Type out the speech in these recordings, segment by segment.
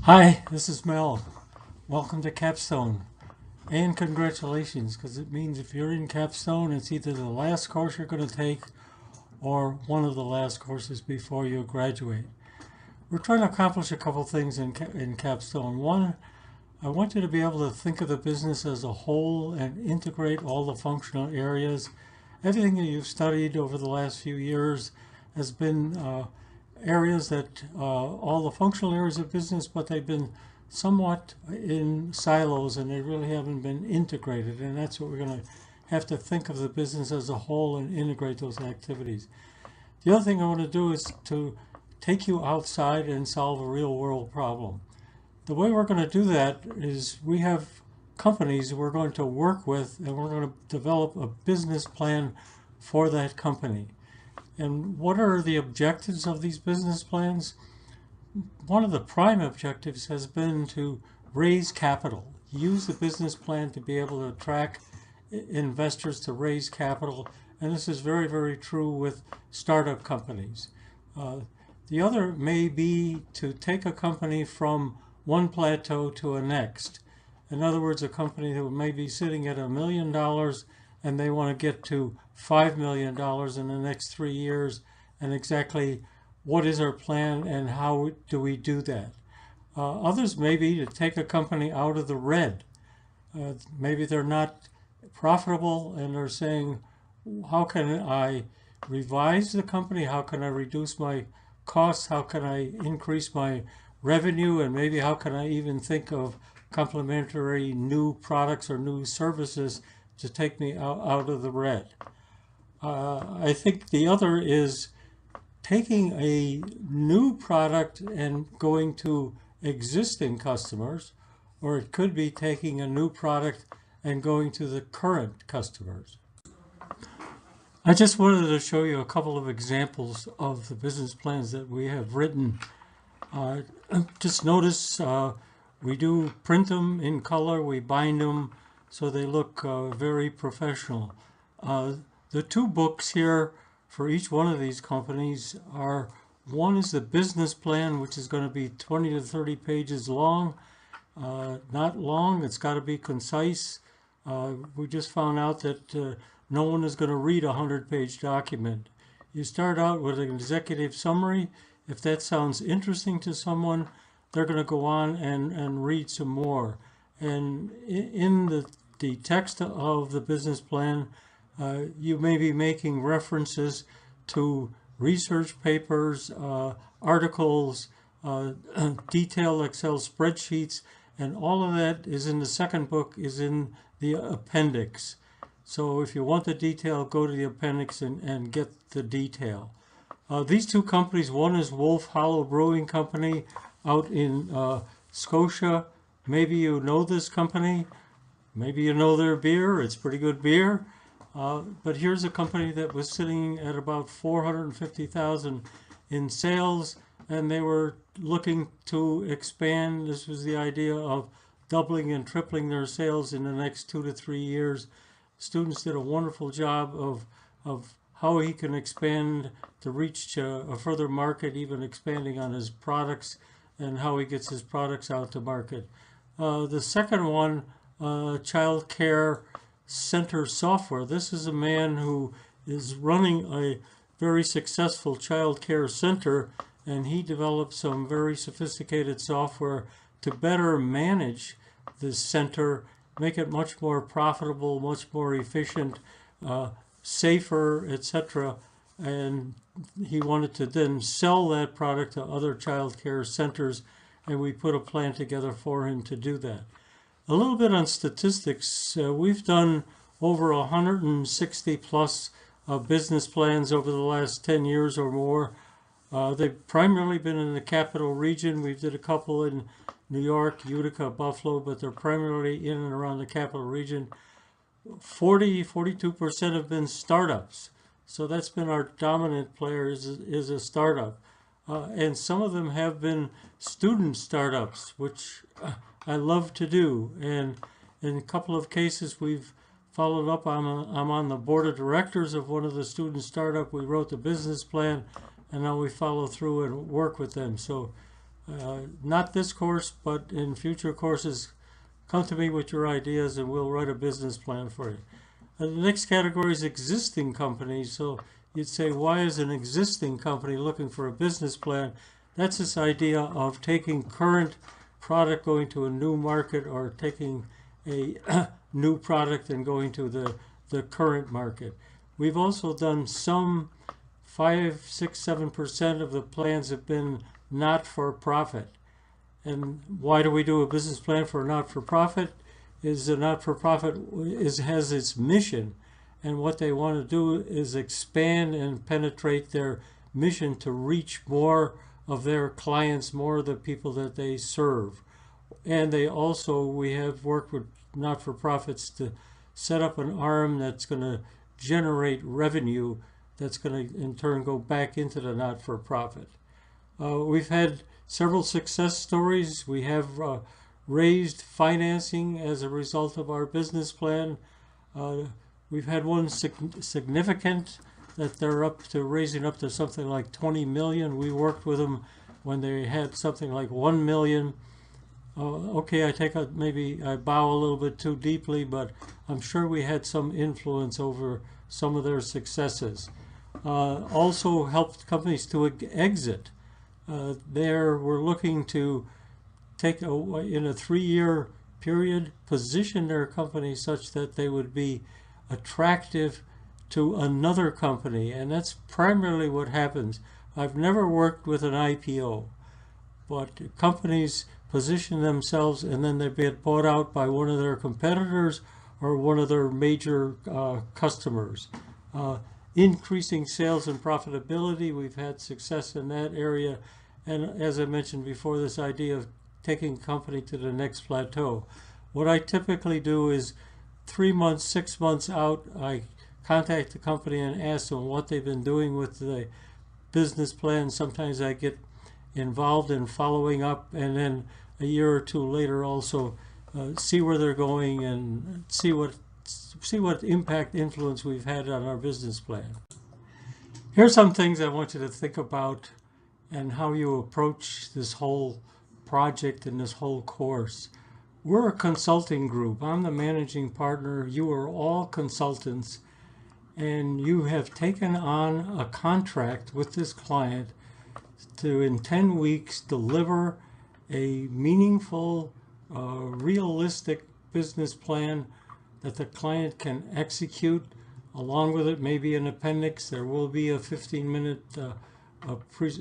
Hi, this is Mel. Welcome to Capstone. And congratulations, because it means if you're in Capstone, it's either the last course you're going to take or one of the last courses before you graduate. We're trying to accomplish a couple things in Capstone. One, I want you to be able to think of the business as a whole and integrate all the functional areas. Everything that you've studied over the last few years has been areas that all the functional areas of business, but they've been somewhat in silos and they really haven't been integrated. And that's what we're going to have to think of the business as a whole and integrate those activities. The other thing I want to do is to take you outside and solve a real world problem. The way we're going to do that is we have companies we're going to work with and we're going to develop a business plan for that company. And what are the objectives of these business plans? One of the prime objectives has been to raise capital. Use the business plan to be able to attract investors to raise capital. And this is very, very true with startup companies. The other may be to take a company from one plateau to a next. In other words, a company that may be sitting at $1 million and they want to get to $5 million in the next 3 years, and exactly what is our plan and how do we do that. Others may be to take a company out of the red. Maybe they're not profitable and they're saying, how can I revise the company? How can I reduce my costs? How can I increase my revenue? And maybe how can I even think of complementary new products or new services to take me out of the red. I think the other is taking a new product and going to existing customers, or it could be taking a new product and going to the current customers. I just wanted to show you a couple of examples of the business plans that we have written. Just notice we do print them in color, we bind them so they look very professional. The two books here for each one of these companies are, one is the business plan, which is going to be 20 to 30 pages long. Not long, it's got to be concise. We just found out that no one is going to read a 100-page document. You start out with an executive summary. If that sounds interesting to someone, they're going to go on and read some more. And in the text of the business plan, you may be making references to research papers, articles, detailed Excel spreadsheets, and all of that is in the second book, is in the appendix. So if you want the detail, go to the appendix and get the detail. These two companies, one is Wolf Hollow Brewing Company out in Scotia. Maybe you know this company. Maybe you know their beer. It's pretty good beer. But here's a company that was sitting at about $450,000 in sales, and they were looking to expand. This was the idea of doubling and tripling their sales in the next 2 to 3 years. Students did a wonderful job of how he can expand to reach a further market, even expanding on his products and how he gets his products out to market. The second one, Child Care Center Software. This is a man who is running a very successful child care center, and he developed some very sophisticated software to better manage this center, make it much more profitable, much more efficient, safer, etc. And he wanted to then sell that product to other child care centers, and we put a plan together for him to do that. A little bit on statistics. We've done over 160 plus business plans over the last 10 years or more. They've primarily been in the capital region. We did a couple in New York, Utica, Buffalo, but they're primarily in and around the capital region. 42% have been startups. So that's been our dominant player is a startup. And some of them have been student startups, which I love to do. And in a couple of cases, we've followed up. I'm on the board of directors of one of the student startup. We wrote the business plan, and now we follow through and work with them. So Not this course, but in future courses, come to me with your ideas and we'll write a business plan for you. The next category is existing companies. So you'd say, why is an existing company looking for a business plan? That's this idea of taking current product, going to a new market, or taking a new product and going to the current market. We've also done some 5, 6, 7% of the plans have been not-for-profit. And why do we do a business plan for a not-for-profit? Is a not-for-profit has its mission, and what they want to do is expand and penetrate their mission to reach more of their clients, more of the people that they serve. And they also, we have worked with not-for-profits to set up an arm that's going to generate revenue that's going to in turn go back into the not-for-profit. We've had several success stories. We have raised financing as a result of our business plan. We've had one significant that they're up to raising up to something like 20 million. We worked with them when they had something like 1 million. Okay, maybe I bow a little bit too deeply, but I'm sure we had some influence over some of their successes. Also helped companies to exit. We're looking to take in a 3-year period, position their company such that they would be attractive to another company, and that's primarily what happens. I've never worked with an IPO, but companies position themselves and then they get bought out by one of their competitors or one of their major customers. Increasing sales and profitability, we've had success in that area, and as I mentioned before, this idea of taking company to the next plateau. What I typically do is 3 months, 6 months out, I contact the company and ask them what they've been doing with the business plan. Sometimes I get involved in following up, and then a year or two later also see where they're going and see what impact, influence we've had on our business plan. Here's some things I want you to think about and how you approach this whole project and this whole course. We're a consulting group. I'm the managing partner. You are all consultants, and you have taken on a contract with this client to, in 10 weeks, deliver a meaningful, realistic business plan that the client can execute. Along with it, maybe an appendix. There will be a 15-minute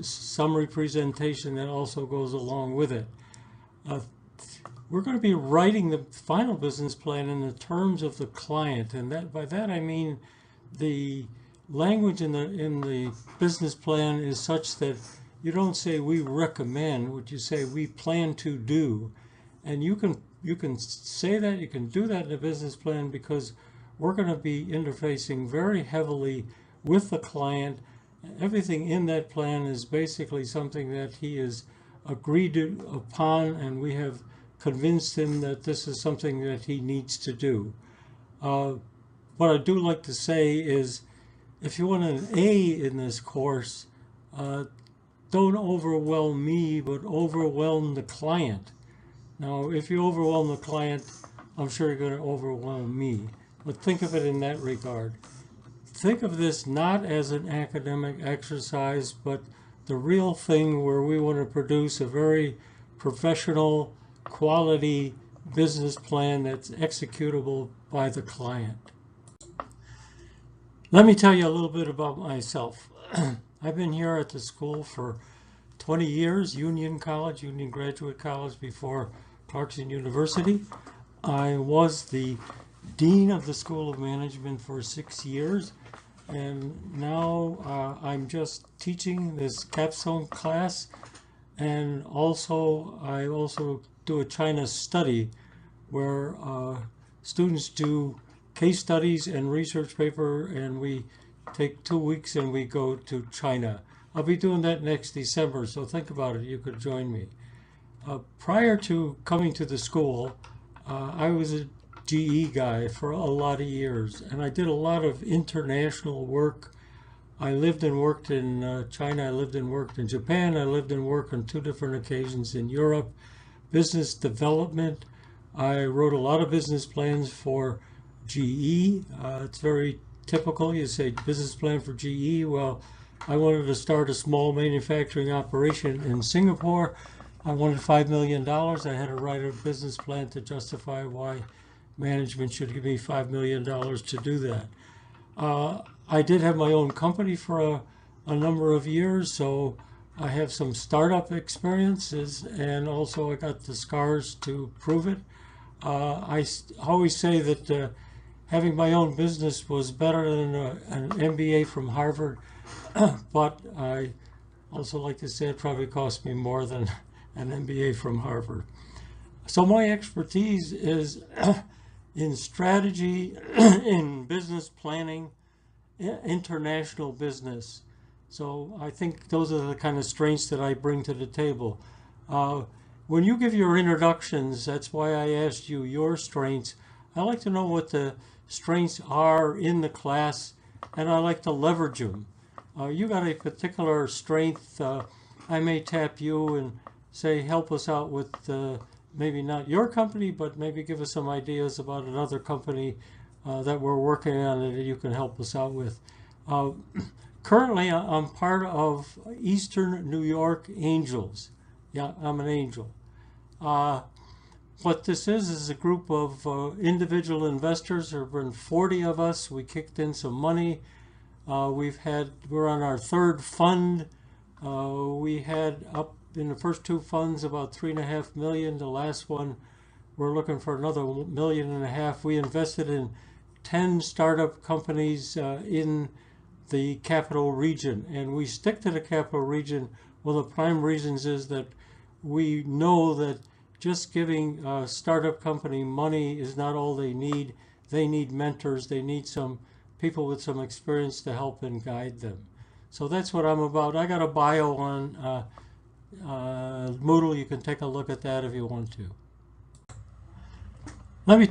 summary presentation that also goes along with it. We're going to be writing the final business plan in the terms of the client, and by that I mean the language in the business plan is such that you don't say we recommend, what you say we plan to do. And you can say that, you can do that in a business plan, because we're going to be interfacing very heavily with the client. Everything in that plan is basically something that he has agreed upon, and we have convinced him that this is something that he needs to do. What I do like to say is, if you want an A in this course, don't overwhelm me, but overwhelm the client. Now, if you overwhelm the client, I'm sure you're going to overwhelm me. But think of it in that regard. Think of this not as an academic exercise, but the real thing where we want to produce a very professional, quality business plan that's executable by the client. Let me tell you a little bit about myself. I've been here at the school for 20 years, Union Graduate College before Clarkson University. I was the Dean of the School of Management for 6 years, and now I'm just teaching this capstone class, and I also do a China study where students do case studies and research paper, and we take 2 weeks and we go to China. I'll be doing that next December, so think about it. You could join me. Prior to coming to the school, I was a GE guy for a lot of years, and I did a lot of international work. I lived and worked in China, I lived and worked in Japan, I lived and worked on 2 different occasions in Europe. Business development, I wrote a lot of business plans for GE. It's very typical, you say business plan for GE. Well, I wanted to start a small manufacturing operation in Singapore. I wanted $5 million. I had to write a business plan to justify why management should give me $5 million to do that. I did have my own company for a number of years, so I have some startup experiences, and also I got the scars to prove it. I always say that having my own business was better than an MBA from Harvard, but I also like to say it probably cost me more than an MBA from Harvard. So my expertise is in strategy, in business planning, international business. So I think those are the kind of strengths that I bring to the table. When you give your introductions, that's why I asked you your strengths. I like to know what the strengths are in the class, and I like to leverage them. You got a particular strength, I may tap you and say, help us out with maybe not your company, but maybe give us some ideas about another company that we're working on that you can help us out with. Currently, I'm part of Eastern New York Angels. Yeah, I'm an angel. What this is a group of individual investors. There have been 40 of us. We kicked in some money. We're on our 3rd fund. We had up in the first 2 funds about $3.5 million. The last one, we're looking for another $1.5 million. We invested in 10 startup companies in the capital region, and we stick to the capital region. One of the prime reasons is that we know that just giving a startup company money is not all they need. They need mentors. They need some people with some experience to help and guide them. So that's what I'm about. I got a bio on Moodle. You can take a look at that if you want to. Let me